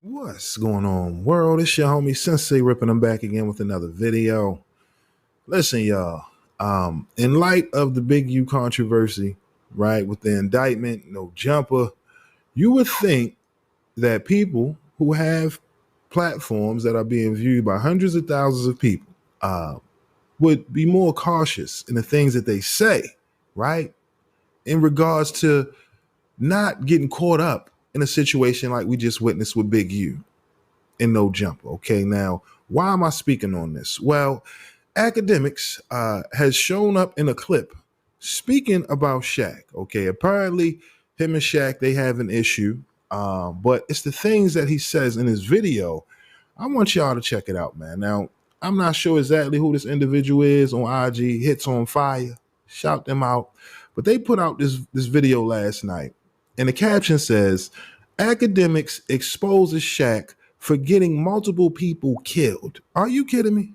What's going on, world? It's your homie Sensei ripping them back again with another video. Listen, y'all. In light of the Big U controversy, right, with the indictment, no jumper, you would think that people who have platforms that are being viewed by hundreds of thousands of people would be more cautious in the things that they say, right, in regards to not getting caught up in a situation like we just witnessed with Big U and no jumper. Okay, now why am I speaking on this? Well, Akademiks has shown up in a clip speaking about Shaq. Okay, apparently him and Shaq, they have an issue, but it's the things that he says in his video. I want y'all to check it out, man. Now, I'm not sure exactly who this individual is on IG. Hits on Fire, shout them out. But they put out this video last night, and the caption says, "Akademiks exposes Shaq for getting multiple people killed." Are you kidding me?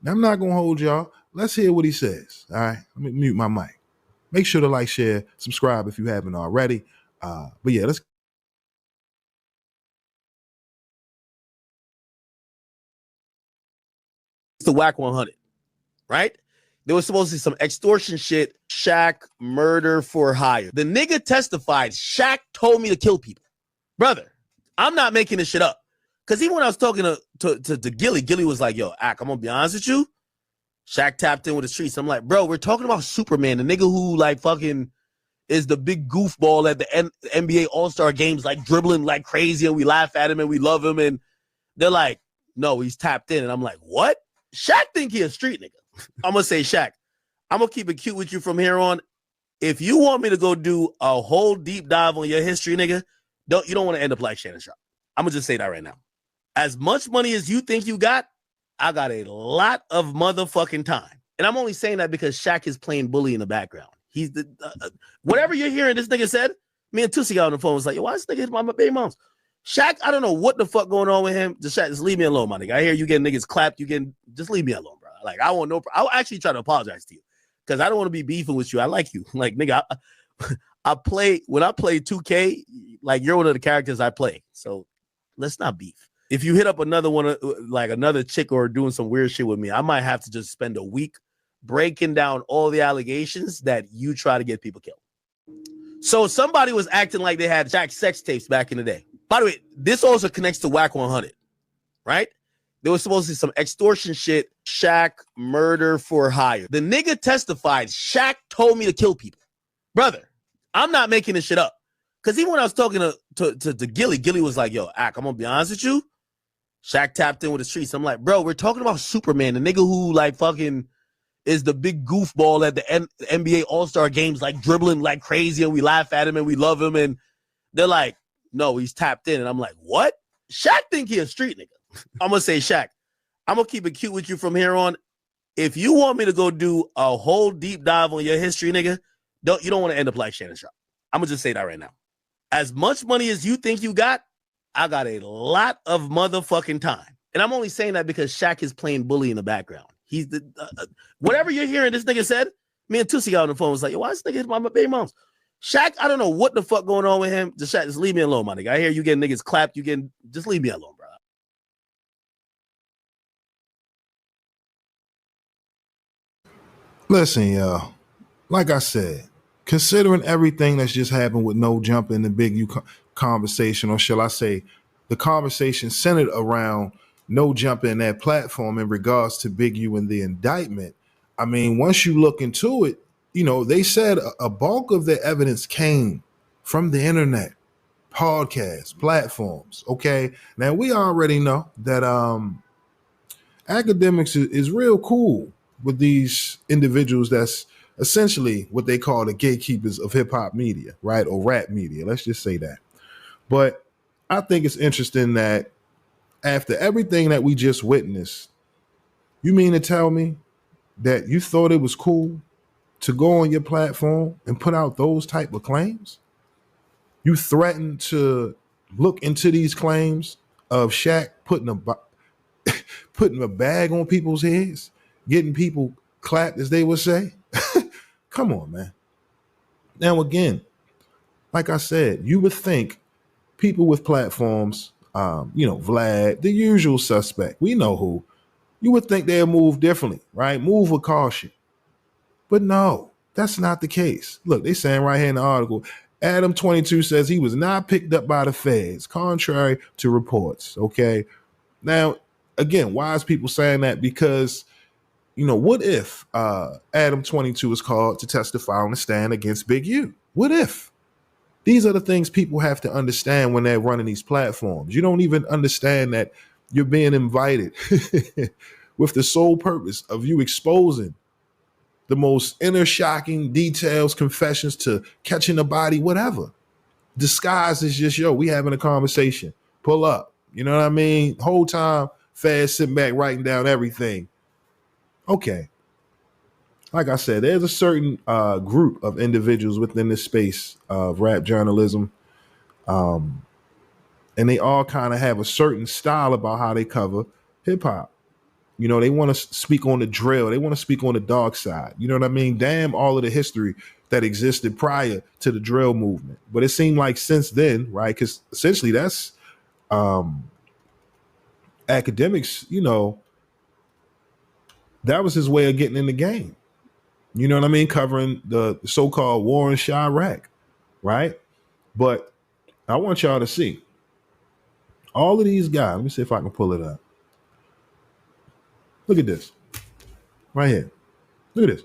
Now, I'm not going to hold y'all. Let's hear what he says. All right. Let me mute my mic. Make sure to like, share, subscribe if you haven't already. But yeah, let's. It's the whack 100, right? There was supposed to be some extortion shit. Shaq murder for hire. The nigga testified. Shaq told me to kill people. Brother, I'm not making this shit up. Because even when I was talking to Gilly, Gilly was like, yo, Ak, I'm going to be honest with you. Shaq tapped in with the streets. I'm like, bro, we're talking about Superman, the nigga who like fucking is the big goofball at the NBA All-Star games, like dribbling like crazy, and we laugh at him and we love him. And they're like, no, he's tapped in. And I'm like, what? Shaq think he a street nigga. I'm going to say, Shaq, I'm going to keep it cute with you from here on. If you want me to go do a whole deep dive on your history, nigga, you don't want to end up like Shannon Sharp. I'm going to just say that right now. As much money as you think you got, I got a lot of motherfucking time. And I'm only saying that because Shaq is playing bully in the background. He's the whatever you're hearing this nigga said, me and Tusi got on the phone was like, yo, why this nigga hit my baby moms? Shaq, I don't know what the fuck going on with him. Just leave me alone, my nigga. I hear you getting niggas clapped. Just leave me alone, bro. Like, I want no, I'll actually try to apologize to you because I don't want to be beefing with you. I like you. Like, nigga, when I play 2K, like, you're one of the characters I play. So let's not beef. If you hit up another one, like another chick or doing some weird shit with me, I might have to just spend a week breaking down all the allegations that you try to get people killed. So somebody was acting like they had Shaq sex tapes back in the day. By the way, this also connects to Whack 100, right? There was supposed to be some extortion shit. Shaq murder for hire. The nigga testified. Shaq told me to kill people. Brother, I'm not making this shit up. Because even when I was talking to Gilly, Gilly was like, yo, Ak, I'm going to be honest with you. Shaq tapped in with the streets. I'm like, bro, we're talking about Superman, the nigga who like fucking is the big goofball at the NBA All-Star games, like dribbling like crazy, and we laugh at him and we love him. And they're like, no, he's tapped in. And I'm like, what? Shaq think he a street nigga. I'm going to say, Shaq, I'm going to keep it cute with you from here on. If you want me to go do a whole deep dive on your history, nigga, you don't want to end up like Shannon Sharp. I'm going to just say that right now. As much money as you think you got, I got a lot of motherfucking time. And I'm only saying that because Shaq is playing bully in the background. He's the whatever you're hearing this nigga said, me and Tusi got on the phone was like, yo, why this nigga hit my baby moms? Shaq, I don't know what the fuck going on with him. Just leave me alone, my nigga. I hear you getting niggas clapped. Just leave me alone, bro. Listen, y'all. Like I said, considering everything that's just happened with no jump in the Big U conversation, or shall I say, the conversation centered around no jump in that platform in regards to Big U and the indictment. I mean, once you look into it, you know, they said a bulk of the evidence came from the internet, podcasts, platforms. Okay. Now we already know that Akademiks is real cool with these individuals that's essentially what they call the gatekeepers of hip hop media, right? Or rap media. Let's just say that. But I think it's interesting that after everything that we just witnessed, you mean to tell me that you thought it was cool to go on your platform and put out those type of claims? You threatened to look into these claims of Shaq putting a bag on people's heads, getting people clapped, as they would say. Come on, man. Now, again, like I said, you would think people with platforms Vlad, the usual suspect. We know who. You would think they'll move differently, right? Move with caution. But no, that's not the case. Look, they saying right here in the article, Adam 22 says he was not picked up by the feds, contrary to reports. Okay. Now, again, why is people saying that? Because, what if Adam 22 is called to testify on the stand against Big U? What if? These are the things people have to understand when they're running these platforms. You don't even understand that you're being invited with the sole purpose of you exposing the most inner shocking details, confessions to catching a body, whatever. Disguise is just, we having a conversation. Pull up. You know what I mean? Whole time, fast sitting back, writing down everything. Okay. Like I said, there's a certain group of individuals within this space of rap journalism. And they all kind of have a certain style about how they cover hip hop. They want to speak on the drill. They want to speak on the dark side. You know what I mean? Damn all of the history that existed prior to the drill movement. But it seemed like since then, right? Because essentially that's Akademiks, that was his way of getting in the game. You know what I mean? Covering the so-called war in Chirac, right? But I want y'all to see all of these guys. Let me see if I can pull it up. Look at this. Right here. Look at this.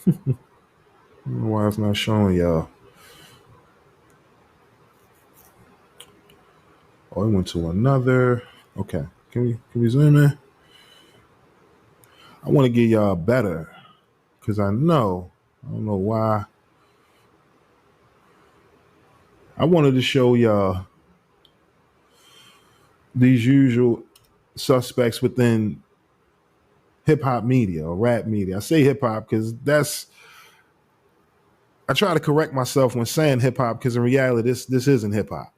I don't know why it's not showing y'all. Oh, it went to another. Okay. Can we zoom in? I want to get y'all better because I don't know why. I wanted to show y'all these usual suspects within hip hop media or rap media. I say hip hop because I try to correct myself when saying hip hop because in reality, this isn't hip hop.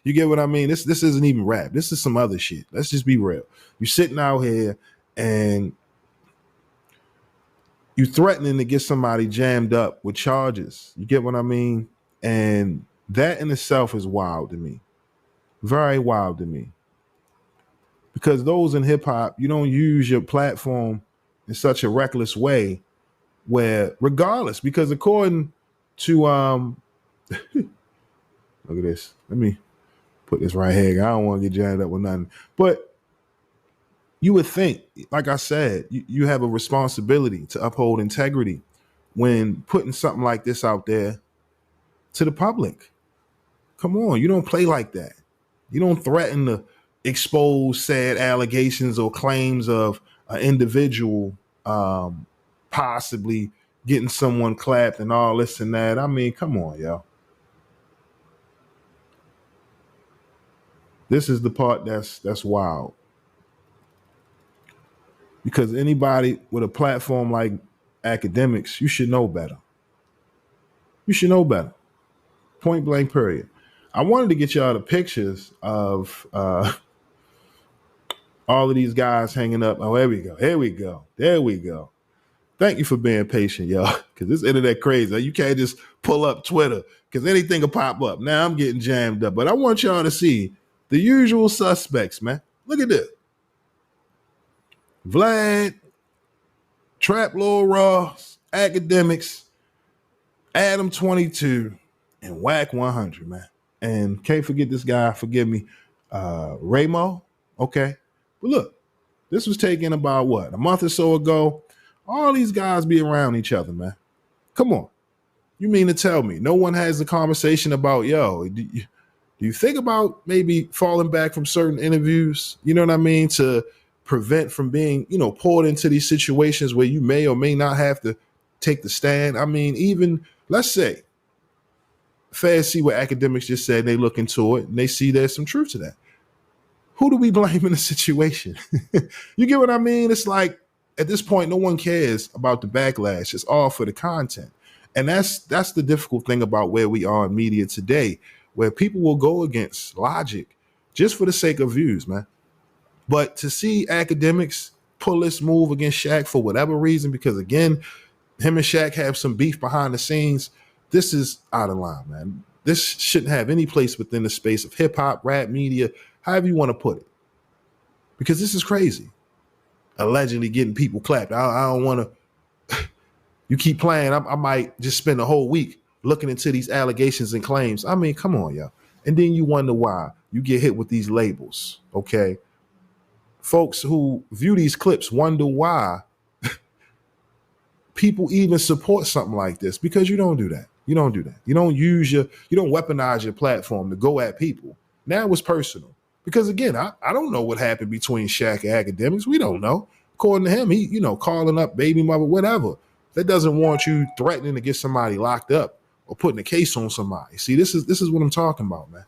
You get what I mean? This isn't even rap. This is some other shit. Let's just be real. You're sitting out here and you threatening to get somebody jammed up with charges. You get what I mean? And that in itself is wild to me. Very wild to me. Because those in hip hop, you don't use your platform in such a reckless way where regardless, because according to look at this. Let me put this right here. I don't want to get jammed up with nothing. But you would think, like I said, you have a responsibility to uphold integrity when putting something like this out there to the public. Come on, you don't play like that. You don't threaten to expose said allegations or claims of an individual possibly getting someone clapped and all this and that. I mean, come on, yo. This is the part that's wild. Because anybody with a platform like Akademiks, you should know better. You should know better. Point blank, period. I wanted to get y'all the pictures of all of these guys hanging up. Oh, here we go. Here we go. There we go. Thank you for being patient, y'all, because this internet crazy. You can't just pull up Twitter because anything will pop up. Now I'm getting jammed up. But I want y'all to see the usual suspects, man. Look at this. Vlad, Trap Lord Ross, Akademiks, Adam 22, and Whack 100, man. And can't forget this guy, forgive me, Ramo. Okay. But look, this was taken about what, a month or so ago. All these guys be around each other, man. Come on. You mean to tell me no one has the conversation about, yo, do you think about maybe falling back from certain interviews? You know what I mean? To prevent from being, poured into these situations where you may or may not have to take the stand. I mean, even let's say, fans see what Akademiks just said, they look into it and they see there's some truth to that. Who do we blame in the situation? You get what I mean? It's like at this point, no one cares about the backlash. It's all for the content. And that's the difficult thing about where we are in media today, where people will go against logic just for the sake of views, man. But to see Akademiks pull this move against Shaq for whatever reason, because again, him and Shaq have some beef behind the scenes, this is out of line, man. This shouldn't have any place within the space of hip hop, rap, media, however you want to put it. Because this is crazy. Allegedly getting people clapped. I don't want to. You keep playing, I might just spend a whole week looking into these allegations and claims. I mean, come on, y'all. And then you wonder why you get hit with these labels, okay? Folks who view these clips wonder why people even support something like this, because you don't do that. You don't do that. You don't weaponize your platform to go at people. Now it's personal. Because again, I don't know what happened between Shaq and Akademiks. We don't know. According to him, he, calling up baby mother, whatever. That doesn't warrant you threatening to get somebody locked up or putting a case on somebody. See, this is what I'm talking about, man.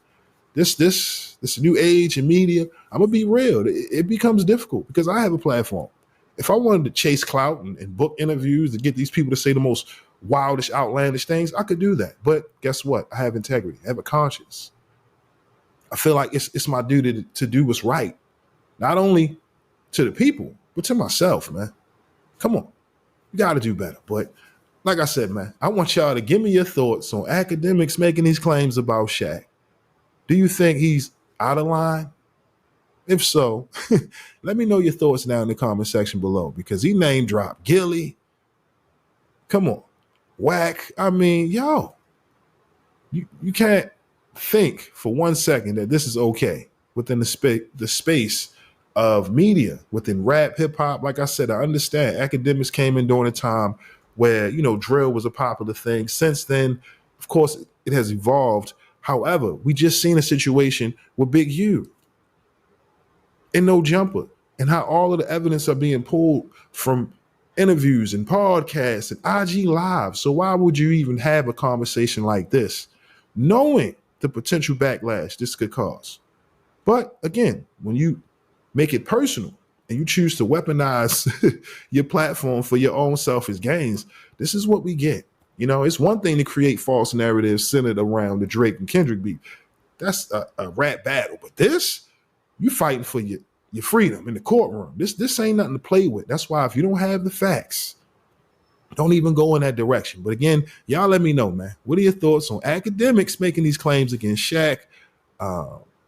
This new age in media, I'm gonna be real. It becomes difficult because I have a platform. If I wanted to chase clout and book interviews to get these people to say the most wildish, outlandish things, I could do that. But guess what? I have integrity. I have a conscience. I feel like it's my duty to do what's right, not only to the people, but to myself, man. Come on. You got to do better. But like I said, man, I want y'all to give me your thoughts on Akademiks making these claims about Shaq. Do you think he's out of line? If so, let me know your thoughts down in the comment section below, because he name dropped Gilly. Come on. Whack. I mean, yo, you can't think for 1 second that this is okay within the space of media, within rap, hip hop. Like I said, I understand Akademiks came in during a time where, drill was a popular thing. Since then, of course, it has evolved. However, we just seen a situation with Big U and No Jumper, and how all of the evidence are being pulled from interviews and podcasts and IG Live. So why would you even have a conversation like this, knowing the potential backlash this could cause? But again, when you make it personal and you choose to weaponize your platform for your own selfish gains, this is what we get. It's one thing to create false narratives centered around the Drake and Kendrick beef. That's a rap battle. But this, you fighting for your freedom in the courtroom. This ain't nothing to play with. That's why if you don't have the facts, don't even go in that direction. But again, y'all let me know, man. What are your thoughts on Akademiks making these claims against Shaq?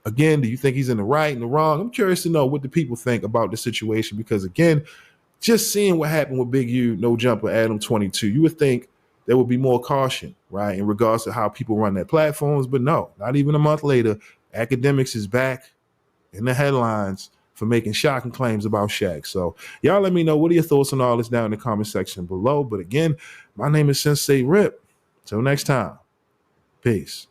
Again, do you think he's in the right and the wrong? I'm curious to know what the people think about the situation, because again, just seeing what happened with Big U, No Jumper, Adam 22, you would think there would be more caution, right, in regards to how people run their platforms. But no, not even a month later, Akademiks is back in the headlines for making shocking claims about Shaq. So y'all let me know, what are your thoughts on all this down in the comment section below. But again, my name is Sensei Rip. Till next time, peace.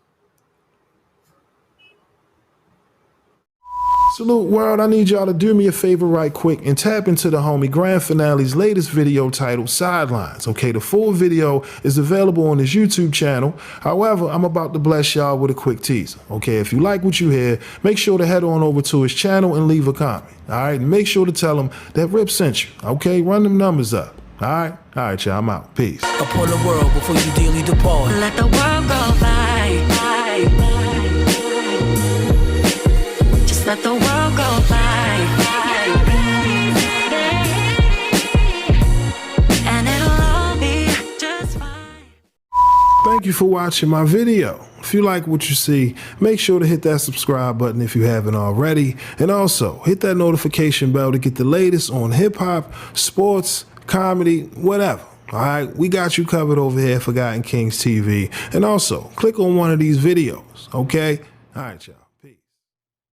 Salute world, I need y'all to do me a favor right quick and tap into the homie Grand Finale's latest video titled Sidelines. Okay, the full video is available on his YouTube channel. However, I'm about to bless y'all with a quick teaser. Okay, if you like what you hear, make sure to head on over to his channel and leave a comment. All right, and make sure to tell him that Rip sent you. Okay, run them numbers up. All right, y'all, I'm out. Peace. Upon the world before you dearly depart. Let the world go by. Just let the world go by. And it'll all be just fine. Thank you for watching my video. If you like what you see, make sure to hit that subscribe button if you haven't already. And also, hit that notification bell to get the latest on hip-hop, sports, comedy, whatever. All right, we got you covered over here at Forgotten Kings TV. And also, click on one of these videos, okay? All right, y'all.